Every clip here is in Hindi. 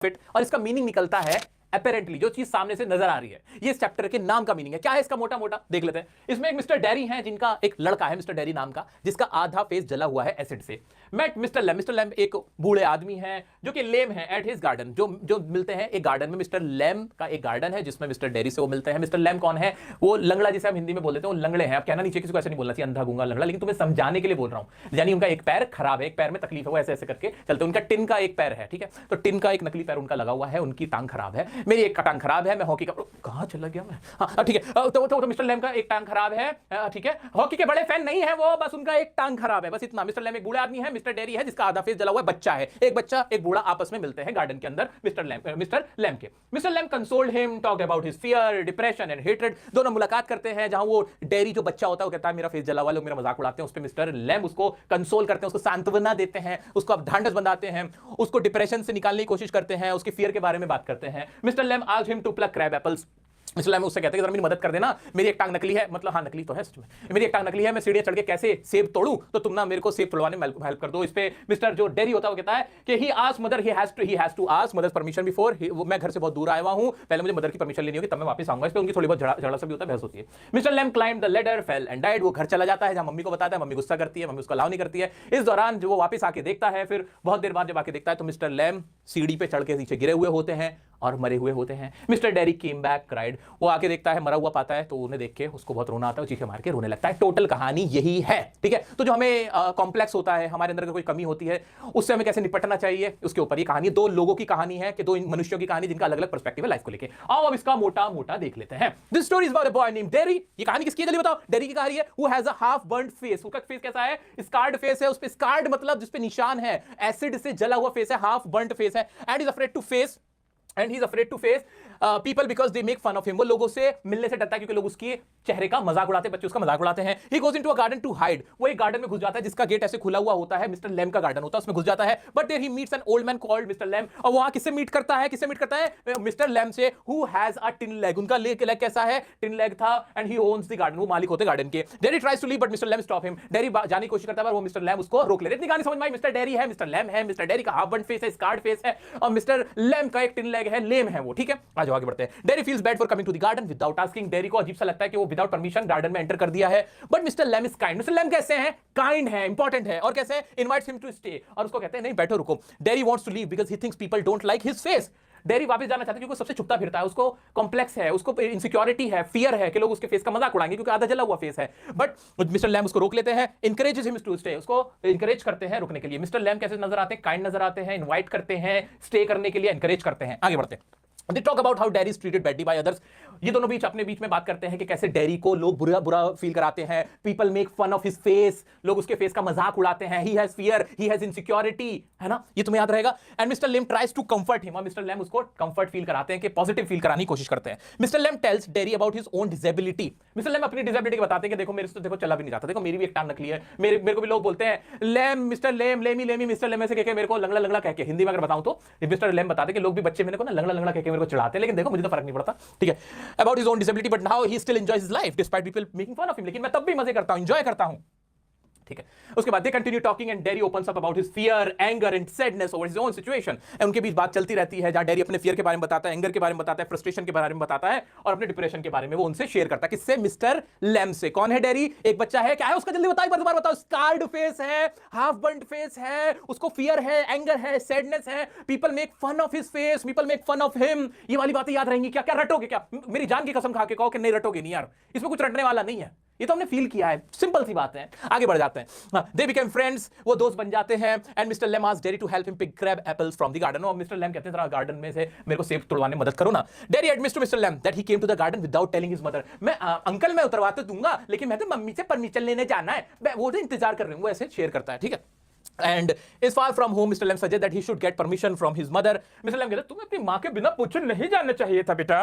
फिट और इसका मीनिंग निकलता है अपेरेंटली, जो चीज सामने से नजर आ रही है। ये इस चैप्टर के नाम का मीनिंग है। क्या है इसका मोटा मोटा देख लेते हैं। इसमें एक मिस्टर डेरी है, जिनका एक लड़का है मिस्टर डेरी नाम का, जिसका आधा फेस जला हुआ है एसिड से। Met mister Lamb. Mister Lamb एक बूढ़े आदमी हैं जो कि लेम है एट हिज गार्डन, जो मिलते हैं एक गार्डन में। मिस्टर लैम का एक गार्डन है जिसमें मिस्टर डेरी से वो मिलते हैं। मिस्टर लैम कौन है? वो लंगड़ा, जिसे हम हिंदी में बोल देते हैं, वो लंगड़े हैं। अब कहना नीचे किसी को ऐसे नहीं बोलना चाहिए अंधा गूंगा लंगड़ा, लेकिन तुम्हें समझाने के लिए बोल रहा हूं। यानी उनका एक पैर खराब है, एक पैर में तकलीफ है, वो ऐसे ऐसे करके चलते। उनका टिन का एक पैर है, ठीक है, तो टिन का एक नकली पैर उनका लगा हुआ है। उनकी टांग खराब है, मेरी एक टांग खराब है। मैं हॉकी का, कहां चला गया मैं? हाँ ठीक है, तो मिस्टर लैम का एक टांग खराब है, ठीक है। हॉकी के बड़े फैन नहीं है वो, बस उनका एक टांग खराब है, बस इतना। मिस्टर लैम एक बूढ़ा आदमी है, मिस्टर डेरी है जिसका आधा फेस जला हुआ है, बच्चा है, एक बच्चा एक बूढ़ा आपस में मिलते हैं गार्डन के अंदर मिस्टर लैम के। Mister Lamb consoled him, talked about his fear, depression and hatred. दोनों मुलाकात करते हैं, जहां वो डेरी जो बच्चा होता है वो कहता है मेरा फेस जला हुआ है, लोग मेरा मजाक उड़ाते हैं। उस पे मिस्टर लैम उसको कंसोल करते हैं, उसको सांत्वना देते हैं, उसको अब ढांढस बंधाते हैं, उसको डिप्रेशन से निकालने की कोशिश करते हैं, उसके फियर के बारे में बात करते हैं। Mister Lamb asked him to pluck crab apples. इसलिए मैं उससे कहते हैं कि जरा मेरी मदद कर देना, मेरी एक टांग नकली है, मतलब हाँ नकली तो है सच में, मेरी एक टांग नकली है, मैं सीढ़ियां चढ़ के कैसे सेब तोड़ूं, तो तुम ना मेरे को सेब तोड़वाने में हेल्प कर दो। इस पे मिस्टर जो डेरी होता है वो कहता है कि he asked mother, he has to ask mother's permission before. मैं घर से बहुत दूर आया हुआ हूं, पहले मुझे मदर की परमिशन लेनी होगी तब मैं वापस आऊंगा। इस पे उनकी थोड़ी बहुत झगड़ा सा भी होता है, बहस होती है। Mister Lamb climb the ladder, fell and died. वो घर चला जाता है जहां मम्मी को बताता है, मम्मी गुस्सा करती है, मम्मी उसको अलाउ नहीं करती है। इस दौरान जो वो वापस आके देखता है, फिर बहुत देर बाद जब आके देखता है तो मिस्टर लैम सीढ़ी पे चढ़ के नीचे गिरे हुए होते हैं और मरे हुए होते हैं। Mister dairy came back cried. वो आके देखता है, मरा हुआ पाता है, तो उन्हें देख के उसको बहुत रोना आता है, चीखे मार के रोने लगता है। टोटल कहानी यही है, ठीक है। तो जो हमें कॉम्प्लेक्स होता है, हमारे अंदर कोई कमी होती है, उससे हमें कैसे निपटना चाहिए, उसके ऊपर ये कहानी। दो लोगों की कहानी है, कि दो मनुष्यों की कहानी जिनका अलग अलग पर्सपेक्टिव है लाइफ को लेके। आओ अब इसका मोटा मोटा देख लेते हैं। This story is about a boy named dairy. ये कहानी किसकी है जल्दी बताओ? डेरी की कहानी है। Who has a half burned face. उसका फेस कैसा है? स्कार्ड फेस है। उस पे स्कार्ड मतलब जिस पे निशान है, एसिड से जला हुआ फेस है, हाफ बर्न्ड फेस है। And is afraid to face And he's afraid to face people because they make fun of him. वो लोगों से मिलने से डरता है क्योंकि लोग उसके चेहरे का मजाक उड़ाते हैं, बच्चे उसका मजाक उड़ाते हैं। He goes into a garden to hide. वो एक गार्डन में घुस जाता है जिसका गेट ऐसे खुला हुआ होता है, मिस्टर लैम का गार्डन होता है, उसमें घुस जाता है। But there he meets an old man called Mr. Lamb. और वहां किससे मीट करता है? मिस्टर लैम से, who has a tin leg. उनका लेग कैसा है? टिन लेग था। And he owns the garden. वो मालिक होते गार्डन के। Derry tries to leave but Mr. Lamb stop him. Derry जाने की कोशिश करता है पर वो मिस्टर लैम उसको रोक लेते हैं। इतनी कहानी समझ में आई। मिस्टर डेरी है, मिस्टर लैम है, मिस्टर डेरी का हाफ बर्न्ड फेस है, स्कार्ड फेस है, और मिस्टर लैम का एक टिन लेग है, लेम है वो, ठीक है। आज आगे बढ़ते हैं। Derry feels bad for coming to the garden without asking. Derry को अजीब सा लगता है कि वो विदाउट परमिशन गार्डन में एंटर कर दिया है। But mister Lamb is kind. Mister Lamb कैसे हैं? काइंड है, इंपॉर्टेंट है। और कैसे हैं? Invites him to stay. और उसको कहते हैं नहीं बैठो रुको। Derry wants to leave because he thinks people don't like his face. Dairy वापस जाना चाहता है क्योंकि वो सबसे छुपता फिरता है, उसको कॉम्प्लेक्स है, उसको इनसिक्योरिटी है, फियर है कि लोग उसके फेस का मजाक उड़ाएंगे क्योंकि आधा जला हुआ फेस है। बट मिस्टर लैम उसको रोक लेते हैं, इंकरेजेस हिम टू स्टे। उसको इंकरेज करते हैं रुकने के लिए। मिस्टर लैम कैसे नजर आते हैं? काइंड नजर आते हैं, इनवाइट करते हैं, स्टे करने के लिए इंकरेज करते हैं। आगे बढ़ते हैं। They talk about how Derry is treated badly by others. ये दोनों अपने बीच में बात करते हैं कि कैसे डेरी को लोग बुरा फील कराते हैं। People make fun of his face. लोग उसके फेस का मजाक उड़ाते हैं। He has fear, he has insecurity, है ना? ये तुम्हें याद रहेगा। And Mr. Lamb tries to comfort him. और मिस्टर लैम उसको कंफर्ट फील कराते हैं, कि पॉजिटिव फील कराने की कोशिश करते हैं। Mister Lamb tells Derry about his own disability. Mister Lamb अपनी डिसेबिलिटी बताते हैं कि देखो मेरे से तो देखो चला भी नहीं जाता, देखो मेरी भी एक टांग नकली है। मेरे को भी लोग बोलते हैं Lamb, mister Lamb, Lamey mister Lamb ऐसे कहके मेरे को लंगड़ा लंगड़ा कह के, हिंदी में अगर बताऊं तो मिस्टर लैम बताते हैं कि लोग भी बच्चे मेरे को ना लंगड़ा लंगड़ा कह के मेरे को चिढ़ाते हैं, लेकिन देखो मुझे तो फर्क नहीं पड़ता, ठीक है। About his own disability but now he still enjoys his life despite people making fun of him. लेकिन मैं तब भी मजे करता हूं, एंजॉय करता हूं, ठीक है। उसके बाद they continue talking and dairy opens up about his fear, anger and sadness over his own situation. उनके बीच बात चलती रहती है जहां डेरी अपने फियर के बारे में बताता है, एंगर के बारे में बताता है, फ्रस्ट्रेशन के बारे में बताता है, और अपने डिप्रेशन के बारे में वो उनसे शेयर करता है। किससे? मिस्टर लैम से। कौन है डेरी? एक बच्चा है। क्या है उसका? जल्दी बताओ, बार बताओ। स्कार्ड फेस है, हाफ बर्न्ड फेस है, उसको फियर है, एंगर है, सैडनेस है। People make fun of his face, people make fun of him. ये वाली बातें याद रहेंगी क्या? क्या रटोगे क्या? मेरी जान की कसम खा के कहो कि नहीं रटोगे नहीं यार, इसमें कुछ रटने वाला नहीं है, ये तो हमने फील किया है, सिंपल सी बात है। आगे बढ़ जाते हैं। दे बिकेम फ्रेंड्स, वो दोस्त बन जाते हैं। And mister Lamb asked Derry to help him pick crab apples from the garden. और मिस्टर लैम कहते हैं जरा गार्डन में से मेरे को सेब तोड़वाने में मदद करो ना। Derry admits to mister Lamb that he came to the garden without telling his mother. मैं अंकल मैं उतरवा तो दूंगा, लेकिन मैं तो मम्मी से परमिशन लेने जाना है, वो तो इंतजार कर रहे हैं, वो ऐसे शेयर करता है, ठीक है। And is far from home. Mr. Lamb suggests that he should get permission from his mother. Mr. Lamb कहता है तुम्हें अपनी माँ के बिना पूछे नहीं जाना चाहिए था बेटा।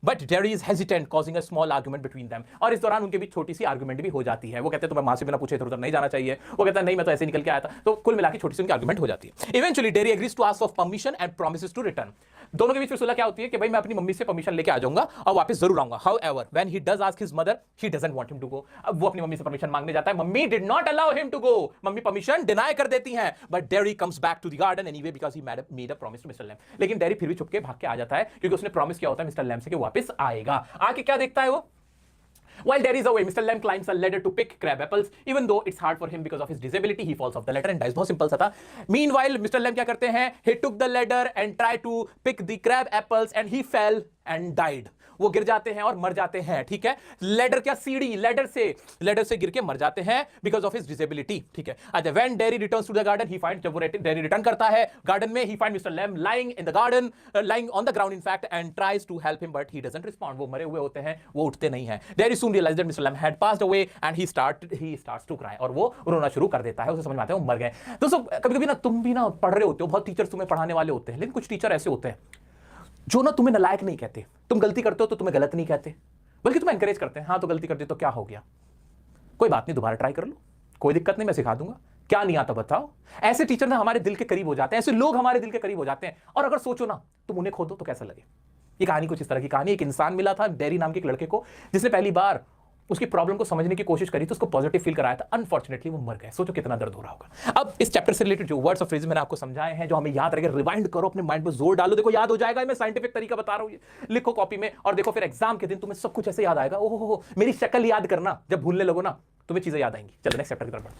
But Derry is hesitant, causing a small argument between them. और इस दौरान उनके बीच छोटी सी आर्गुमेंट भी हो जाती है। वो कहते हैं तुम्हें माँ से बिना पूछे इधर उधर नहीं जाना चाहिए। वो कहता है नहीं मैं तो ऐसे निकल के आया था। तो कुल मिला के छोटी सी उनकी आर्गुमेंट हो जाती है। Eventually Derry agrees to ask for permission and promises to return. दोनों के बीच फिर सुलह क्या होती है कि भाई मैं अपनी मम्मी से परमिशन लेके आ जाऊंगा और वापस जरूर आऊंगा। However, when he does ask his mother, she doesn't want him to go. अब वो अपनी मम्मी से परमिशन मांगने जाता है, mummy did not allow him to go. Mummy permission deny कर लेती हैं, but Derry comes back to the garden anyway because he made a promise to mister Lamb. लेकिन डेरी फिर भी छुपके भाग के आ जाता है क्योंकि उसने प्रॉमिस किया होता है मिस्टर लैम से कि वापस आएगा। आके क्या देखता है वो? While Derry is away, Mr. Lamb climbs a ladder to pick crab apples, even though it's hard for him because of his disability. He falls off the ladder and dies. बहुत सिंपल सा था। Meanwhile, Mr. Lamb क्या करते हैं? He took the ladder and tried to pick the crab apples and he fell and died. वो गिर जाते हैं और मर जाते हैं, ठीक है? लेडर क्या, सीढ़ी, लेडर से गिर के मर जाते हैं बिकॉज ऑफ हिज डिसेबिलिटी, ठीक है? अच्छा, when Derry returns to the garden, he find, जब वो डेरी रिटर्न करता है गार्डन में, he find mister Lamb lying in the garden, lying on the ground in fact, and tries to help him but he doesn't respond. वो मरे हुए होते हैं, वो उठते नहीं हैं। Derry soon realise that mister Lamb had passed away and he starts to cry, और वो रोना शुरू कर देता है। उसे समझ में आता है वो मर गए। दोस्तों, कभी-कभी ना तुम भी ना पढ़ रहे होते हो, बहुत टीचर्स तुम्हें पढ़ाने वाले होते हैं, लेकिन कुछ टीचर ऐसे होते हैं जो ना तुम्हें नालायक नहीं कहते। तुम गलती करते हो तो तुम्हें गलत नहीं कहते, बल्कि तुम्हें एनकरेज करते हैं। हाँ, तो गलती कर दी तो क्या हो गया, कोई बात नहीं, दोबारा ट्राई कर लो, कोई दिक्कत नहीं, मैं सिखा दूंगा, क्या नहीं आता बताओ। ऐसे टीचर ना हमारे दिल के करीब हो जाते हैं, ऐसे लोग हमारे दिल के करीब हो जाते हैं। और अगर सोचो ना, तुम उन्हें खो दो तो कैसा लगे। ये कहानी कुछ इस तरह की कहानी। एक इंसान मिला था डेरी नाम के एक लड़के को, जिसने पहली बार उसकी प्रॉब्लम को समझने की कोशिश करी तो उसको पॉजिटिव फील कराया था। अनफॉर्चुनेटली वो मर गए। सोचो कितना दर्द हो रहा होगा। अब इस चैप्टर से रिलेटेड जो वर्ड्स ऑफ फ्रेज मैंने आपको समझाए हैं, जो हमें याद रहेगा, रिवाइंड करो, अपने माइंड पे जोर डालो, देखो याद हो जाएगा। मैं साइंटिफिक तरीका बता रहा हूं, लिखो कॉपी में और देखो, फिर एग्जाम के दिन तुम्हें सब कुछ ऐसे याद आएगा। ओहो, मेरी शक्ल याद करना, जब भूलने लगो ना तुम्हें चीजें याद आएंगी। चलो नेक्स्ट चैप्टर की तरफ।